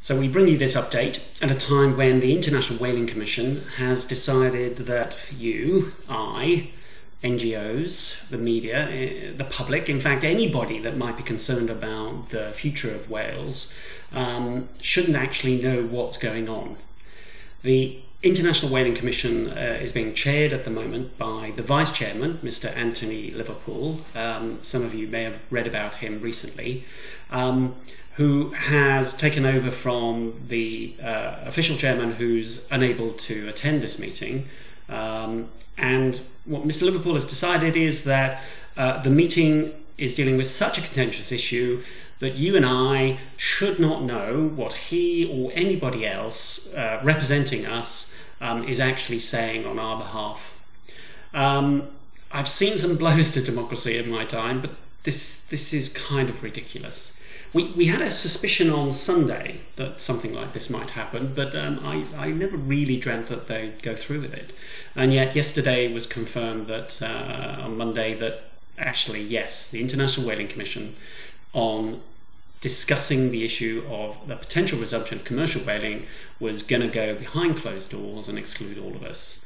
So we bring you this update at a time when the International Whaling Commission has decided that you, I, NGOs, the media, the public, in fact anybody that might be concerned about the future of whales, shouldn't actually know what's going on. The International Whaling Commission is being chaired at the moment by the Vice Chairman, Mr. Anthony Liverpool. Some of you may have read about him recently, who has taken over from the official chairman who's unable to attend this meeting. And what Mr. Liverpool has decided is that the meeting is dealing with such a contentious issue that you and I should not know what he or anybody else representing us is actually saying on our behalf. I've seen some blows to democracy in my time, but this is kind of ridiculous. We had a suspicion on Sunday that something like this might happen, but I never really dreamt that they'd go through with it. And yet yesterday was confirmed that on Monday that actually, yes, the International Whaling Commission, on discussing the issue of the potential resumption of commercial whaling, was going to go behind closed doors and exclude all of us.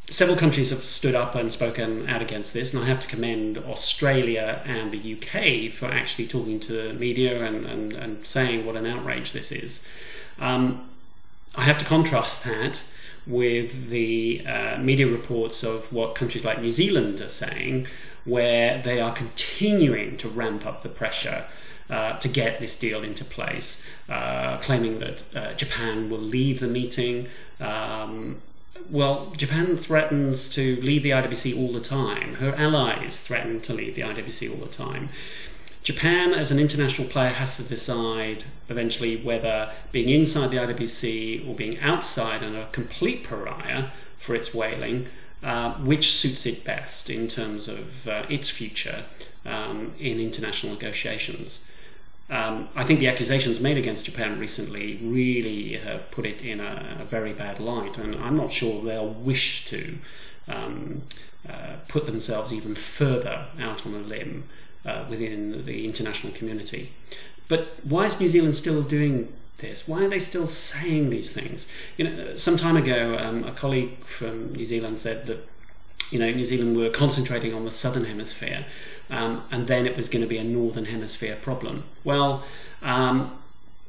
Several countries have stood up and spoken out against this, and I have to commend Australia and the UK for actually talking to the media and saying what an outrage this is. I have to contrast that with the media reports of what countries like New Zealand are saying, where they are continuing to ramp up the pressure to get this deal into place, claiming that Japan will leave the meeting. Well, Japan threatens to leave the IWC all the time. Her allies threaten to leave the IWC all the time. Japan, as an international player, has to decide eventually whether being inside the IWC or being outside and a complete pariah for its whaling, which suits it best in terms of its future in international negotiations. I think the accusations made against Japan recently really have put it in a very bad light, and I'm not sure they'll wish to put themselves even further out on a limb within the international community. But why is New Zealand still doing this? Why are they still saying these things? You know, some time ago, a colleague from New Zealand said that New Zealand were concentrating on the southern hemisphere, and then it was going to be a northern hemisphere problem. Well,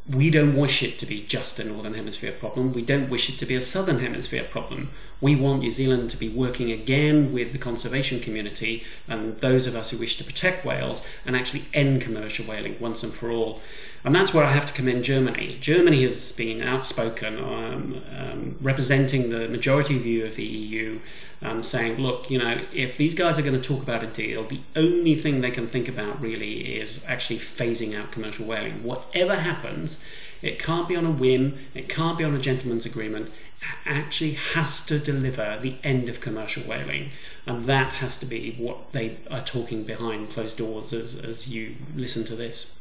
we don't wish it to be just a northern hemisphere problem. We don't wish it to be a southern hemisphere problem. We want New Zealand to be working again with the conservation community and those of us who wish to protect whales and actually end commercial whaling once and for all. And that's where I have to commend Germany. Germany has been outspoken, representing the majority view of the EU, saying, look, if these guys are going to talk about a deal, the only thing they can think about really is actually phasing out commercial whaling. Whatever happens, it can't be on a whim, it can't be on a gentleman's agreement. It actually has to deliver the end of commercial whaling, and that has to be what they are talking behind closed doors as you listen to this.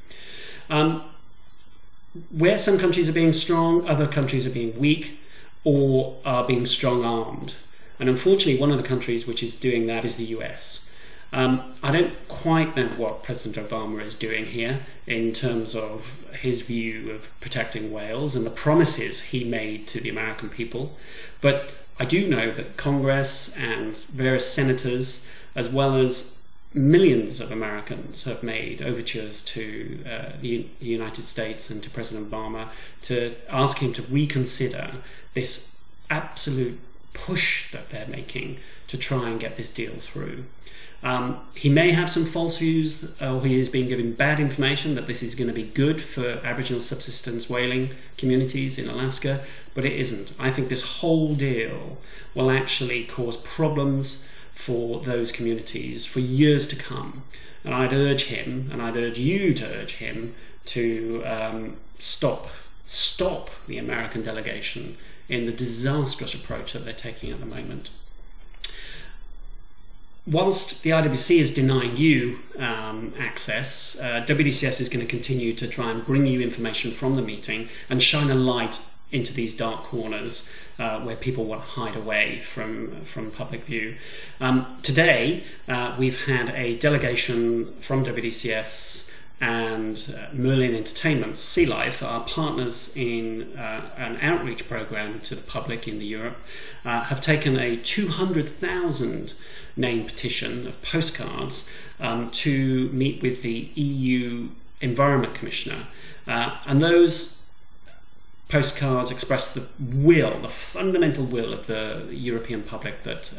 Where some countries are being strong, other countries are being weak or are being strong-armed. And unfortunately, one of the countries which is doing that is the US. I don't quite know what President Obama is doing here in terms of his view of protecting whales and the promises he made to the American people. But I do know that Congress and various senators, as well as millions of Americans, have made overtures to the United States and to President Obama to ask him to reconsider this absolute push that they're making to try and get this deal through. He may have some false views, or he is being given bad information that this is going to be good for Aboriginal subsistence whaling communities in Alaska, but it isn't. I think this whole deal will actually cause problems for those communities for years to come. And I'd urge him, and I'd urge you to urge him, to stop the American delegation in the disastrous approach that they're taking at the moment. Whilst the IWC is denying you access, WDCS is going to continue to try and bring you information from the meeting and shine a light into these dark corners where people want to hide away from public view. Today, we've had a delegation from WDCS and Merlin Entertainment, Sea Life, are partners in an outreach program to the public in Europe, have taken a 200,000 name petition of postcards to meet with the EU Environment Commissioner. And those postcards express the will, the fundamental will of the European public that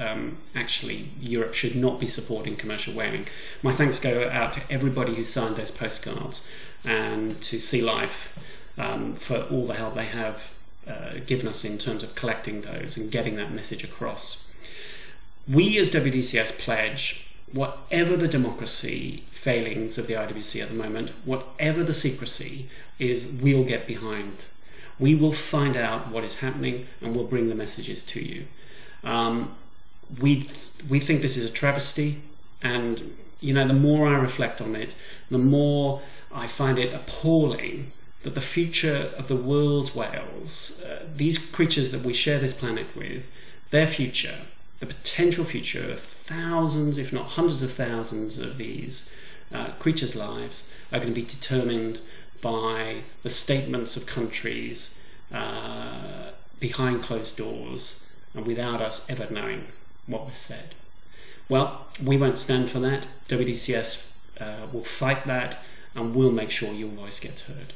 actually Europe should not be supporting commercial whaling. My thanks go out to everybody who signed those postcards and to Sea Life for all the help they have given us in terms of collecting those and getting that message across. We as WDCS pledge, whatever the democracy failings of the IWC at the moment, whatever the secrecy is, we'll get behind. We will find out what is happening and we'll bring the messages to you. We think this is a travesty, and the more I reflect on it, the more I find it appalling that the future of the world's whales, these creatures that we share this planet with, their future, the potential future of thousands, if not hundreds of thousands of these creatures' lives are going to be determined by the statements of countries behind closed doors and without us ever knowing what was said. Well, we won't stand for that. WDCS will fight that, and we'll make sure your voice gets heard.